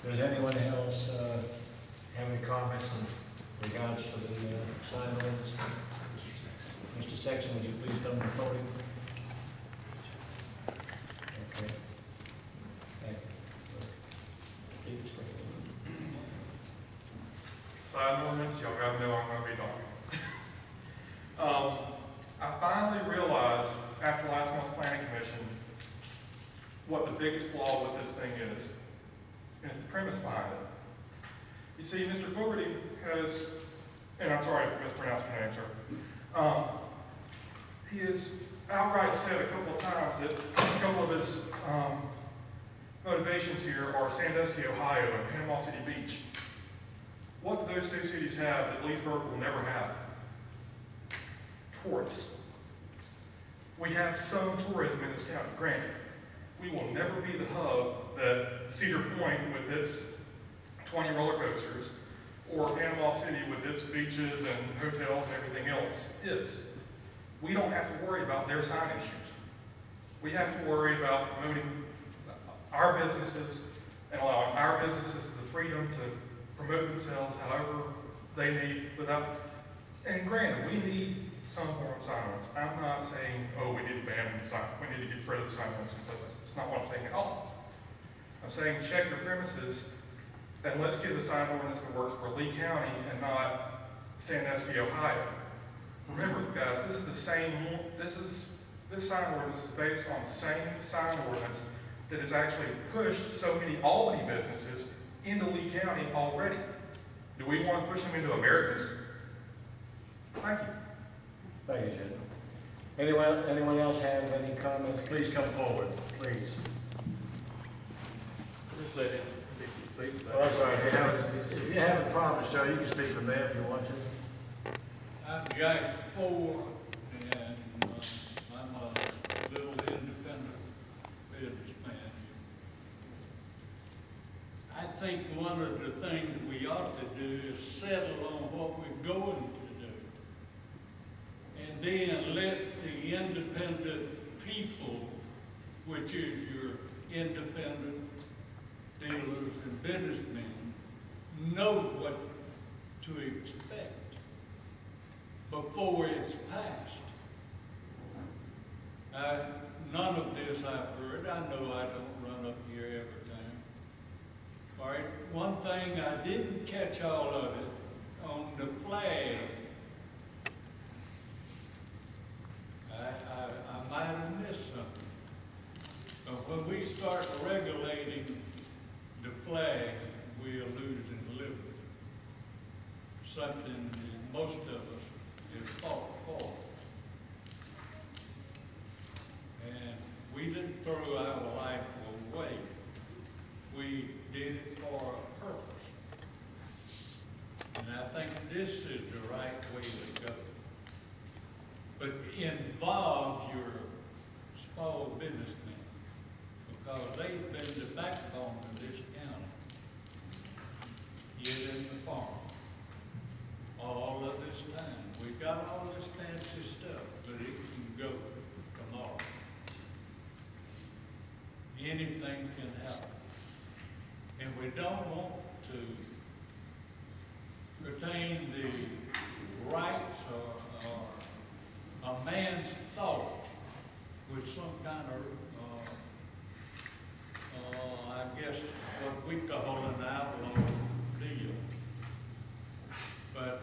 Does anyone else have any comments in regards to the sign ordinance? Mr. Sexton, would you please come to the podium? Okay. Thank you. Sign ordinance, y'all gotta know I'm gonna be talking. I finally realized after last month's planning commission what the biggest flaw with this thing is, and it's the premise behind it. You see, Mr. Fogarty has, and I'm sorry if I mispronounced your name, sir. He has outright said a couple of times that a couple of his motivations here are Sandusky, Ohio, and Panama City Beach. What do those two cities have that Leesburg will never have? Tourists. We have some tourism in this county, granted. We will never be the hub that Cedar Point with its 20 roller coasters, or Panama City with its beaches and hotels and everything else is. We don't have to worry about their sign issues. We have to worry about promoting our businesses and allowing our businesses the freedom to promote themselves however they need without, and granted, we need some form of sign ordinance. I'm not saying, oh, we need to ban the sign, we need to get rid of the sign ordinance completely. That's not what I'm saying at all. I'm saying check your premises and let's get a sign ordinance that works for Lee County and not Sandusky, Ohio. Remember, guys, this is the same, this sign ordinance is based on the same sign ordinance that has actually pushed so many Albany businesses into Lee County already. Do we want to push them into Americus? Thank you. Thank you, Jim. Anyone else have any comments? Please come forward, please. Just let him speak. Oh, I'm sorry. If you have a problem, sir, you can speak from there if you want to. I'm Jack Fore, and I'm a little independent businessman. I think one of the things we ought to do is settle on what we're going to do. And then let the independent people, which is your independent dealers and businessmen, know what to expect before it's passed. None of this I've heard. I know I don't run up here every time. All right, one thing I didn't catch all of it, on the flag, I might have missed something. But when we start regulating the flag, we are losing liberty. Something that most of us have fought for. And we didn't throw our life away. We did it for a purpose. And I think this is the right way to go. But involve your small businessmen, because they've been the backbone of this county. Get in the farm. All of this time. We've got all this fancy stuff, but it can go tomorrow. Anything can happen. And we don't want to retain the rights or a man's thought with some kind of, I guess, what we call an outlaw deal. But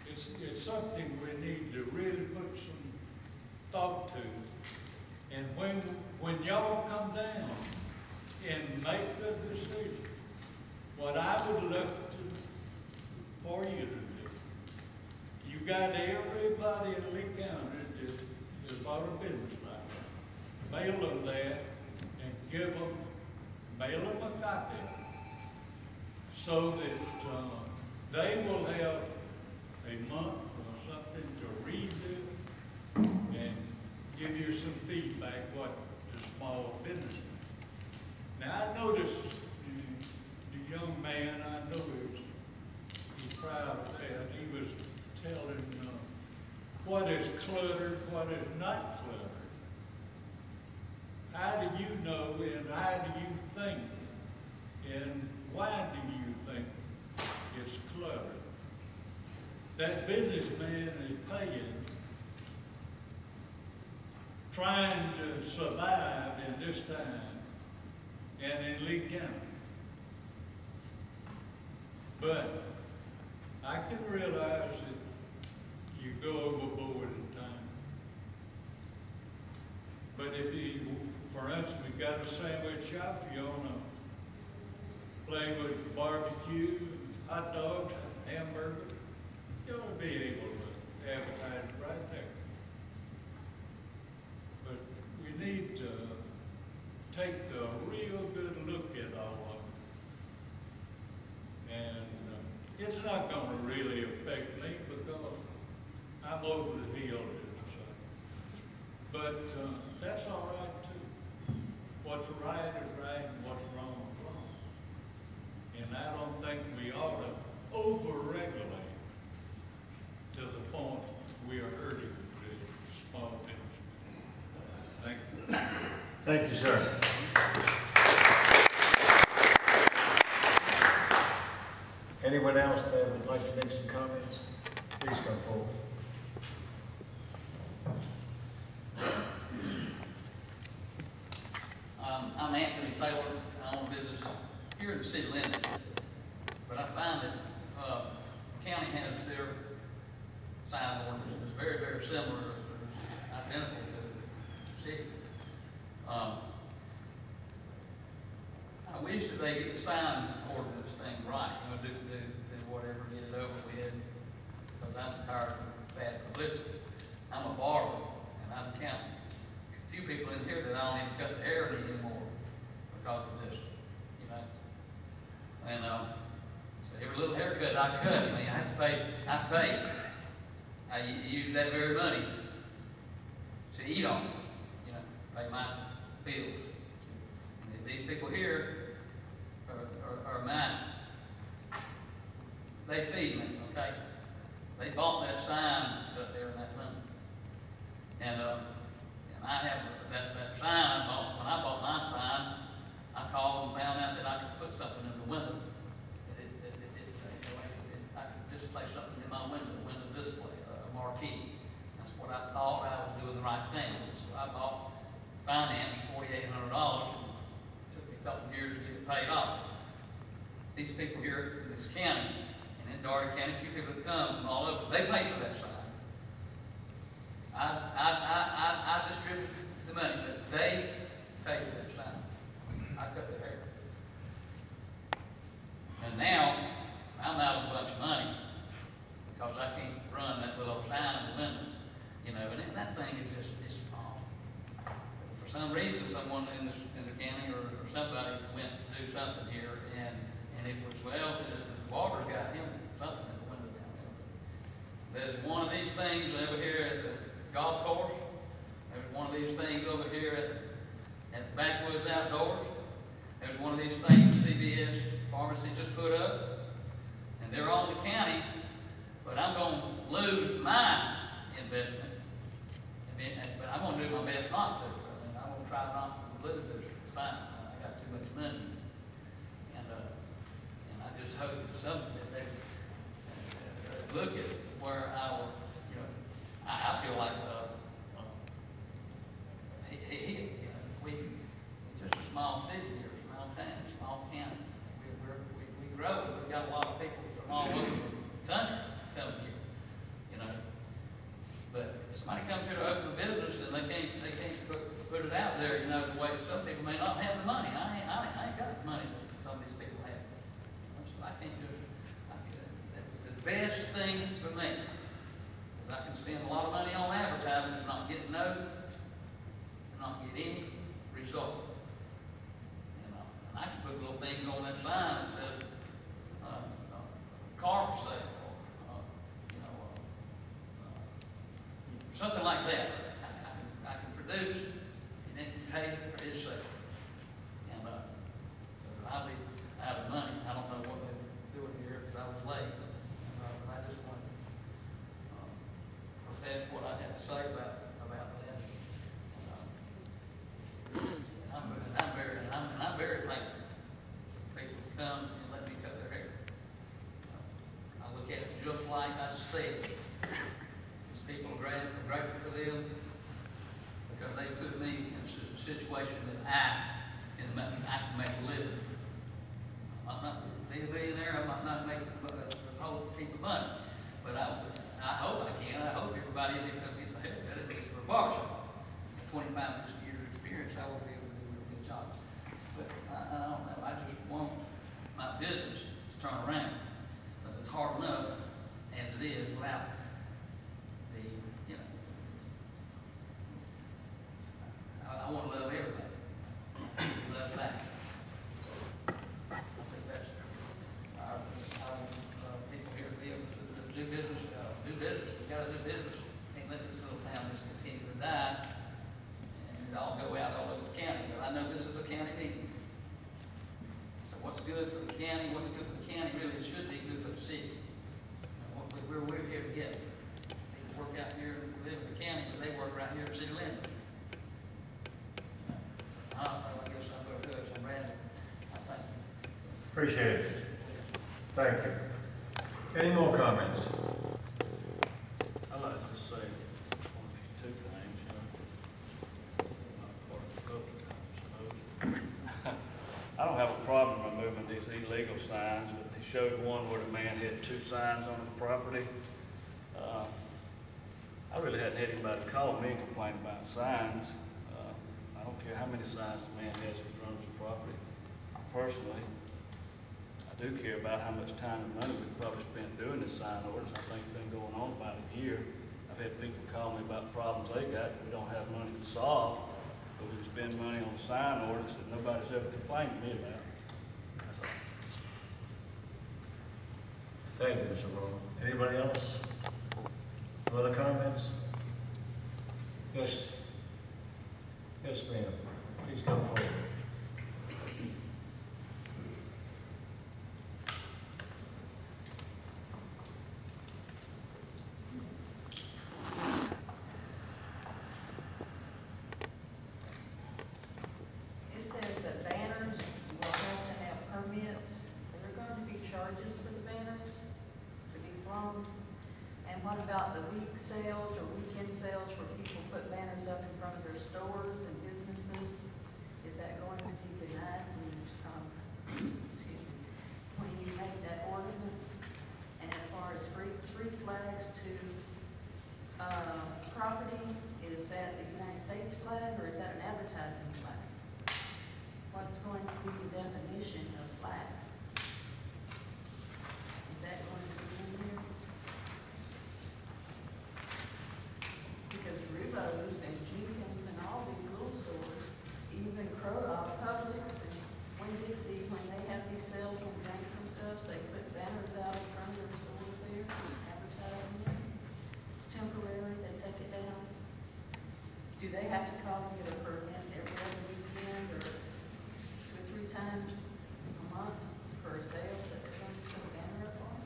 it's something we need to really put some thought to. And when y'all come down and make the decision, what I would look for you to do, you got everybody in Lee County that bought a business like that. Mail them there and mail them a copy, so that they will have a month or something to read it and give you some feedback what the small business. Now I noticed the young man, I know he's proud of that. He was telling what is cluttered, what is not cluttered. How do you know and how do you think, and why do you think it's cluttered? That businessman is paying, trying to survive in this time and in Lee County. But I can realize that you go overboard in time. But if you, for instance, we got a sandwich shop, you wanna play with barbecue, hot dogs, hamburgers, you ought to be able to advertise right there. But we need to take a real good look at all of it. And it's not gonna really affect me because I'm over the hill, as I say. But that's all right too. What's right is right and what's wrong is wrong. And I don't think we ought to over-regulate to the point we are hurting the small business. Thank you. Thank you, sir. Anyone else that would like to make some comments? Please come forward. I'm Anthony Taylor. I own a business here in the city limits. But I find that the county has their sign ordinance is very, very similar, identical to the city. I wish that they get the sign ordinance thing right, do whatever, get it over with, because I'm tired of bad publicity. I'm a barber, and I'm counting a few people in here that I don't even cut the hair anymore because of this, And so every little haircut I cut, I have to pay. I use that very money to eat on, pay my bills. And these people here are mine. They feed me, okay? They bought that sign up there in that money. And I have that sign I bought. When I bought my sign, I called and found out that I could put something in the window. I could display something in my window display, a marquee. That's what I thought I was doing the right thing. So I bought, financed $4,800. It took me a couple of years to get it paid off. These people here in this county, and in Doherty County, a few people that come from all over, they pay for that sign. I distribute the money, but they pay for that sign. I cut their hair. And now, I'm out of a bunch of money because I can't run that little sign in the window, and that thing is it's small. For some reason, someone in the county or somebody went to do something here, and it was, well, the water's got him something in the window down there. There's one of these things over here at the golf course. There's one of these things over here at the Backwoods Outdoors. There's one of these things the CVS pharmacy just put up. And they're on the county, but I'm going to lose my investment. But I'm going to do my best not to. I'm going to try not to lose this sign. I got too much money. And I just hope that they look at where our, I feel like we just a small city here, a small town, a small county. We grow. We've got a lot of people from all over the country coming here, But if somebody comes here to open a business and they can't put it out there, the way some people may not have the money. I ain't got the money that some of these people have. So I can't do it. That was the best thing for me. Because I can spend a lot of money on advertising and not get any result. And I can put little things on that sign that says, car for sale, something like that. I can produce and then pay for his sale. And so I'll be out of money. I don't know what they're doing here because I was late. But I just want to profess what I had to say about that. I'm very thankful make a living. I might not be a billionaire, I might not make a whole heap of money, but I hope I can. I hope everybody, because it's a heck of it, it's for a barber shop. 25 years of experience, I will be able to do a good job. But I don't know, I just want my business to turn around, because it's hard enough as it is without the, you know, I want to love everybody. Love that. I think that's, I want people here to be able to do business, we gotta do business. Can't let this little town just continue to die and it all go out all over the county. But I know this is a county meeting. So what's good for the county, what's good for the county, really it should be good for the city. We're here together. They work out here and live in the county, but they work right here in city limits. So, I don't know, I guess I'm going to do it, so Brandon, I thank you. Appreciate it. Thank you. Any more comments? I'd like to say two things, you know. Not part of the public, I suppose. I don't have a problem removing these illegal signs, but they showed one where the man had 2 signs on his property. I really hadn't had anybody call me and complain about signs. I don't care how many signs the man has in front of his property. Personally, I do care about how much time and money we've probably spent doing this sign ordinance. I think it's been going on about a year. I've had people call me about problems they got that we don't have money to solve, but we spend money on sign ordinance that nobody's ever complained to me about. That's all. Thank you, Mr. Rowe. Anybody else? Other comments? Yes. Yes, ma'am. Please come forward. It says that banners will have to have permits. There are going to be charges for the banners to be flown. And what about the week sales or weekend sales where people put banners up in front of their stores and businesses? Is that going to be denied when excuse me, when you make that ordinance? And as far as street flags to property, is that the United States flag or is that an advertising flag? What's going to be the definition of flag? Is that going to be in here? Because Rubo's and Jenkins and all these little stores, even Publix and Winn-Dixie, when they have these sales on drinks and stuff, they put banners out in front of their stores there, advertising it. It's temporary, they take it down. Do they have to call and get a permit every other weekend or 2 or 3 times a month for a sale that they're going to put a banner up on?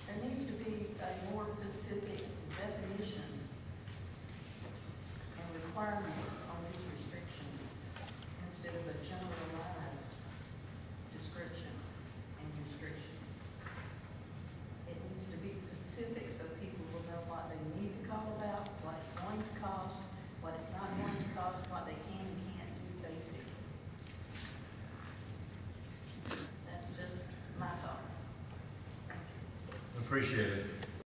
There needs to be a more specific definition and requirements on these restrictions instead of a generalized description and restrictions. It needs to be specific so people will know what they need to call about, what it's going to cost, what it's not going to cost, what they can and can't do basically. That's just my thought. Thank you. Appreciate it.